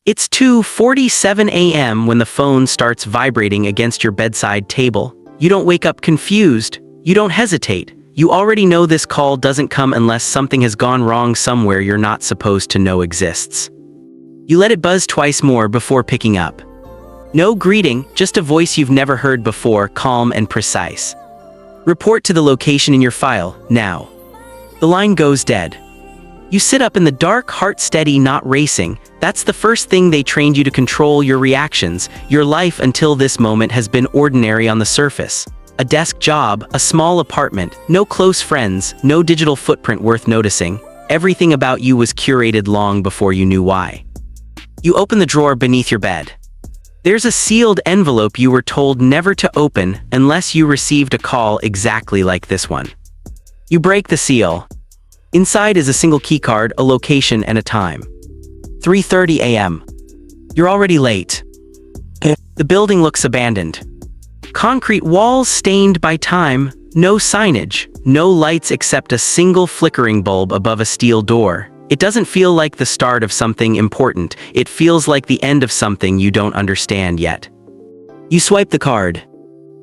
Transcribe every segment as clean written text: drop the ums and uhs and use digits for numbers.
It's 2:47 a.m. when the phone starts vibrating against your bedside table. You don't wake up confused. You don't hesitate. You already know this call doesn't come unless something has gone wrong somewhere you're not supposed to know exists. You let it buzz twice more before picking up. No greeting, just a voice you've never heard before, calm and precise. Report to the location in your file, now. The line goes dead. You sit up in the dark, heart steady, not racing. That's the first thing they trained you to control your reactions. Your life until this moment has been ordinary on the surface. A desk job, a small apartment, no close friends, no digital footprint worth noticing. Everything about you was curated long before you knew why. You open the drawer beneath your bed. There's a sealed envelope you were told never to open unless you received a call exactly like this one. You break the seal. Inside is a single keycard, a location, and a time. 3:30 a.m. You're already late. The building looks abandoned. Concrete walls stained by time, no signage, no lights except a single flickering bulb above a steel door. It doesn't feel like the start of something important. It feels like the end of something you don't understand yet. You swipe the card.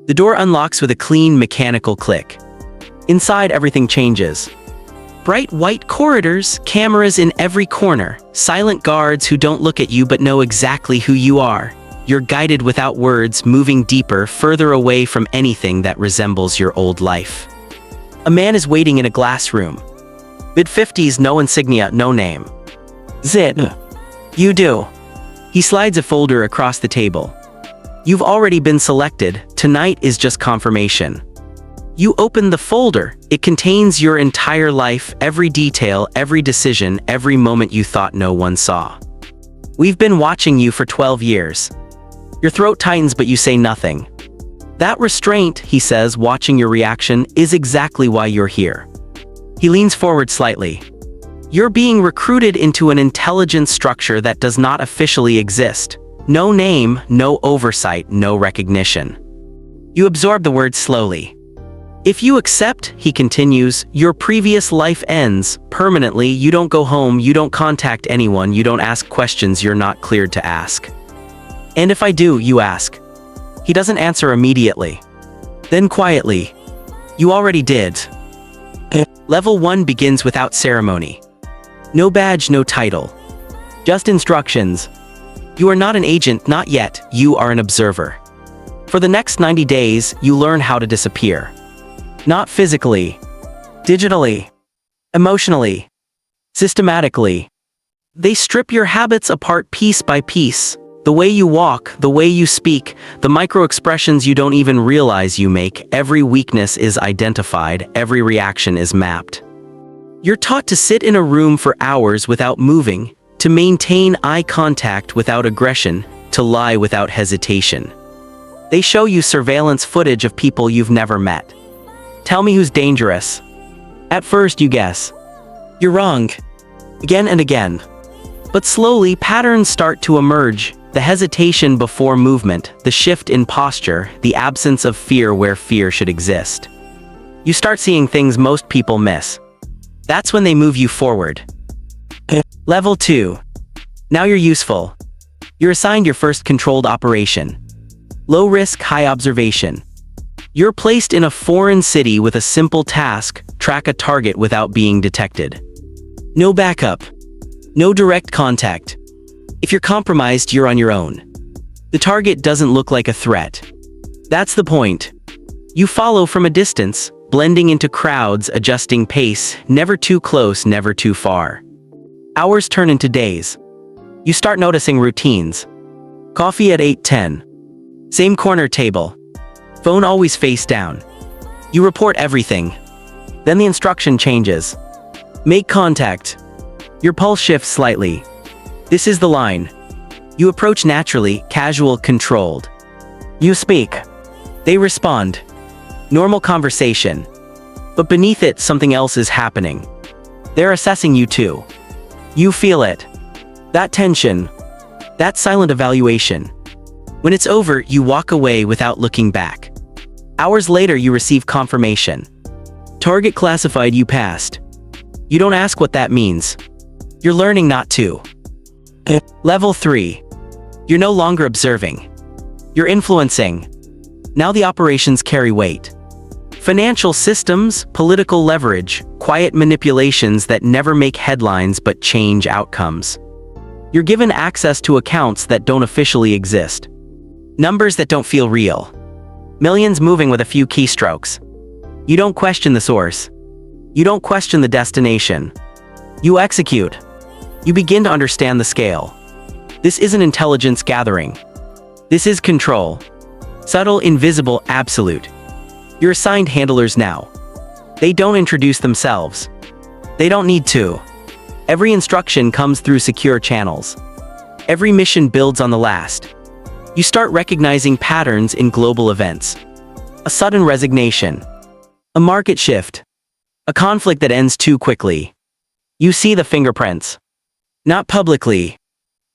The door unlocks with a clean mechanical click. Inside, everything changes. Bright white corridors, cameras in every corner, silent guards who don't look at you but know exactly who you are. You're guided without words, moving deeper, further away from anything that resembles your old life. A man is waiting in a glass room. Mid-50s, no insignia, no name. Zit. You do. He slides a folder across the table. You've already been selected. Tonight is just confirmation. You open the folder. It contains your entire life, every detail, every decision, every moment you thought no one saw. We've been watching you for 12 years. Your throat tightens but you say nothing. That restraint, he says, watching your reaction, is exactly why you're here. He leans forward slightly. You're being recruited into an intelligence structure that does not officially exist. No name, no oversight, no recognition. You absorb the words slowly. If you accept, he continues, your previous life ends permanently. You don't go home, you don't contact anyone, you don't ask questions you're not cleared to ask. And if I do, you ask. He doesn't answer immediately. Then quietly, you already did. Level 1 begins without ceremony. No badge, no title. Just instructions. You are not an agent, not yet, you are an observer. For the next 90 days, you learn how to disappear. Not physically, digitally, emotionally, systematically. They strip your habits apart piece by piece. The way you walk, the way you speak, the micro-expressions you don't even realize you make, every weakness is identified, every reaction is mapped. You're taught to sit in a room for hours without moving, to maintain eye contact without aggression, to lie without hesitation. They show you surveillance footage of people you've never met. Tell me who's dangerous. At first you guess. You're wrong. Again and again. But slowly patterns start to emerge. The hesitation before movement, the shift in posture, the absence of fear where fear should exist. You start seeing things most people miss. That's when they move you forward. Level 2. Now you're useful. You're assigned your first controlled operation. Low risk, high observation. You're placed in a foreign city with a simple task, track a target without being detected. No backup. No direct contact. If you're compromised, you're on your own. The target doesn't look like a threat. That's the point. You follow from a distance, blending into crowds, adjusting pace, never too close, never too far. Hours turn into days. You start noticing routines. Coffee at 8:10. Same corner table. Phone always face down. You report everything. Then the instruction changes. Make contact. Your pulse shifts slightly. This is the line. You approach naturally, casual, controlled. You speak. They respond. Normal conversation. But beneath it, something else is happening. They're assessing you too. You feel it. That tension. That silent evaluation. When it's over, you walk away without looking back. Hours later, you receive confirmation. Target classified, you passed. You don't ask what that means. You're learning not to. Level 3. You're no longer observing. You're influencing. Now the operations carry weight. Financial systems, political leverage, quiet manipulations that never make headlines but change outcomes. You're given access to accounts that don't officially exist. Numbers that don't feel real. Millions moving with a few keystrokes. You don't question the source. You don't question the destination. You execute. You begin to understand the scale. This isn't intelligence gathering. This is control. Subtle, invisible, absolute. You're assigned handlers now. They don't introduce themselves. They don't need to. Every instruction comes through secure channels. Every mission builds on the last. You start recognizing patterns in global events. A sudden resignation. A market shift. A conflict that ends too quickly. You see the fingerprints. Not publicly,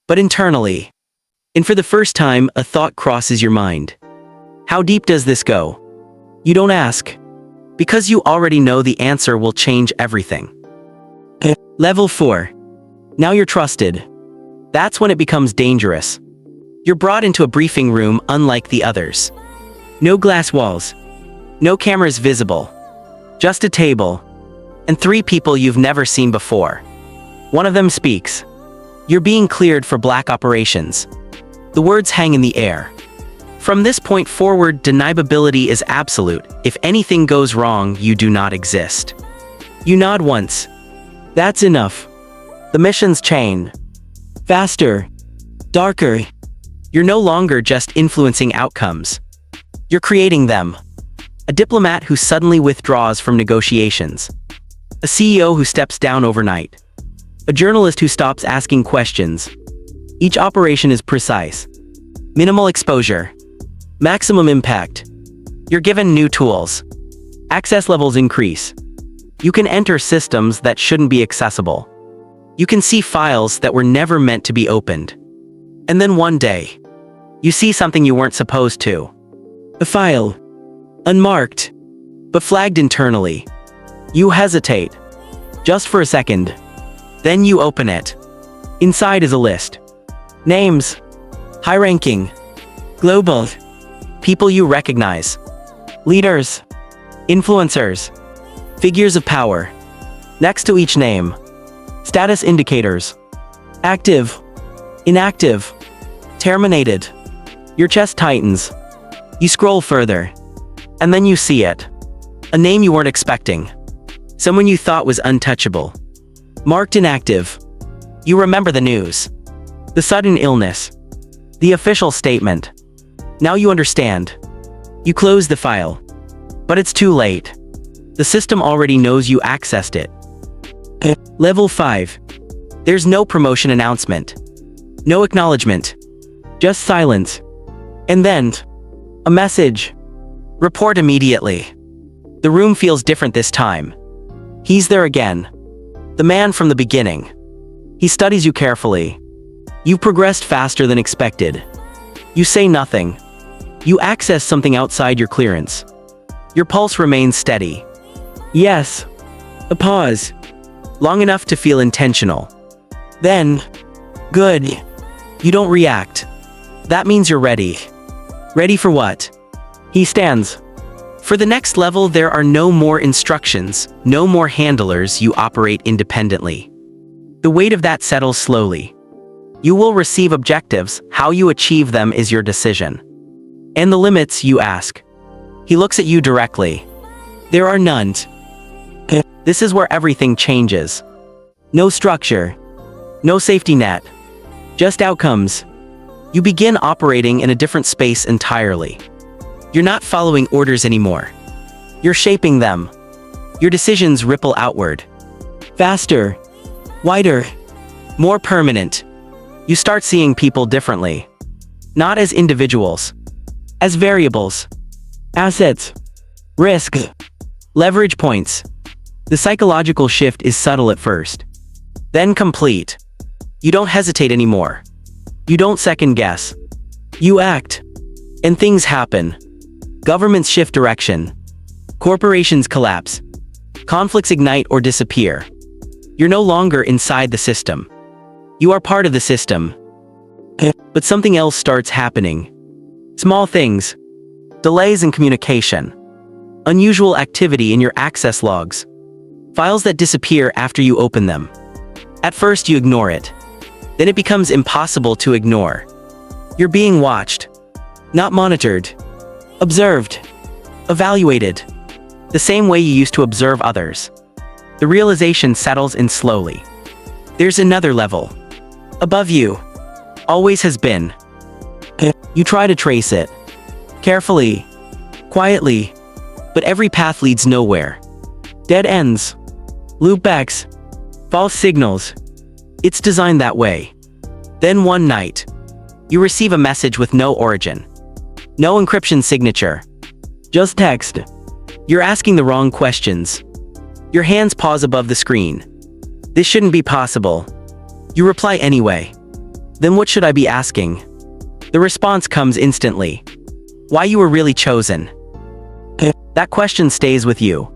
but internally. And for the first time, a thought crosses your mind. How deep does this go? You don't ask. Because you already know the answer will change everything. Level 4. Now you're trusted. That's when it becomes dangerous. You're brought into a briefing room unlike the others. No glass walls. No cameras visible. Just a table. And 3 people you've never seen before. One of them speaks. You're being cleared for black operations. The words hang in the air. From this point forward, deniability is absolute. If anything goes wrong, you do not exist. You nod once. That's enough. The mission's chain. Faster. Darker. You're no longer just influencing outcomes. You're creating them. A diplomat who suddenly withdraws from negotiations. A CEO who steps down overnight. A journalist who stops asking questions. Each operation is precise. Minimal exposure. Maximum impact. You're given new tools. Access levels increase. You can enter systems that shouldn't be accessible. You can see files that were never meant to be opened. And then one day, you see something you weren't supposed to. A file. Unmarked, but flagged internally. You hesitate. Just for a second. Then you open it. Inside is a list. Names. High-ranking. Global. People you recognize. Leaders. Influencers. Figures of power. Next to each name. Status indicators. Active. Inactive. Terminated. Your chest tightens. You scroll further. And then you see it. A name you weren't expecting. Someone you thought was untouchable. Marked inactive. You remember the news. The sudden illness. The official statement. Now you understand. You close the file. But it's too late. The system already knows you accessed it. Level 5. There's no promotion announcement. No acknowledgement. Just silence. And then, a message. Report immediately. The room feels different this time. He's there again. The man from the beginning. He studies you carefully. You've progressed faster than expected. You say nothing. You access something outside your clearance. Your pulse remains steady. Yes. A pause. Long enough to feel intentional. Then, good. You don't react. That means you're ready. Ready for what? He stands. For the next level, there are no more instructions, no more handlers. You operate independently. The weight of that settles slowly. You will receive objectives. How you achieve them is your decision. And the limits, you ask. He looks at you directly. There are none. This is where everything changes. No structure. No safety net. Just outcomes. You begin operating in a different space entirely. You're not following orders anymore. You're shaping them. Your decisions ripple outward. Faster. Wider. More permanent. You start seeing people differently. Not as individuals. As variables. Assets. Risk. Leverage points. The psychological shift is subtle at first. Then complete. You don't hesitate anymore. You don't second guess. You act. And things happen. Governments shift direction. Corporations collapse. Conflicts ignite or disappear. You're no longer inside the system. You are part of the system. But something else starts happening. Small things. Delays in communication. Unusual activity in your access logs. Files that disappear after you open them. At first you ignore it. Then it becomes impossible to ignore. You're being watched. Not monitored. Observed. Evaluated. The same way you used to observe others. The realization settles in slowly. There's another level. Above you. Always has been. You try to trace it. Carefully. Quietly. But every path leads nowhere. Dead ends. Loopbacks. False signals. It's designed that way. Then one night, you receive a message with no origin. No encryption signature. Just text. You're asking the wrong questions. Your hands pause above the screen. This shouldn't be possible. You reply anyway. Then what should I be asking? The response comes instantly. Why you were really chosen? That question stays with you.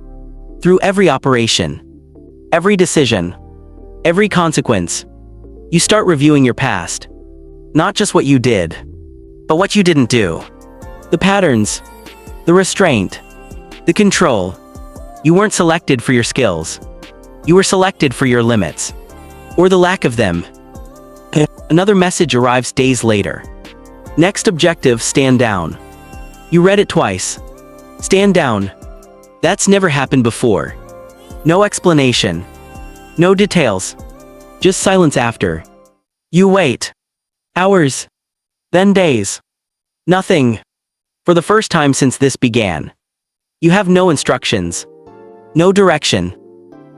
Through every operation. Every decision. Every consequence. You start reviewing your past. Not just what you did, but what you didn't do. The patterns. The restraint. The control. You weren't selected for your skills. You were selected for your limits. Or the lack of them. Another message arrives days later. Next objective, stand down. You read it twice. Stand down. That's never happened before. No explanation. No details. Just silence after. You wait. Hours. Then days. Nothing. For the first time since this began. You have no instructions. No direction.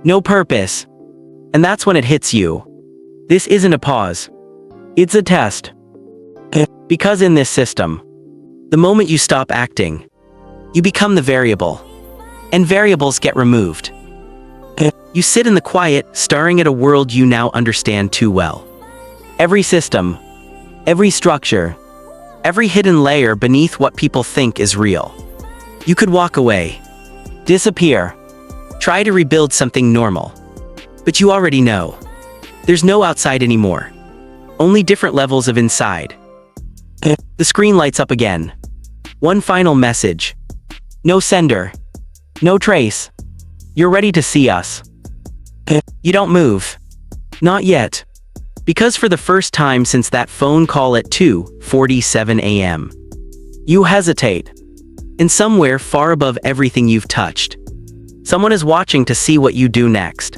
No purpose. And that's when it hits you. This isn't a pause. It's a test. Because in this system, the moment you stop acting, you become the variable. And variables get removed. You sit in the quiet, staring at a world you now understand too well. Every system, every structure, every hidden layer beneath what people think is real. You could walk away, disappear, try to rebuild something normal. But you already know. There's no outside anymore. Only different levels of inside. The screen lights up again. One final message. No sender. No trace. You're ready to see us. You don't move. Not yet. Because for the first time since that phone call at 2:47 a.m., you hesitate. And somewhere far above everything you've touched, someone is watching to see what you do next.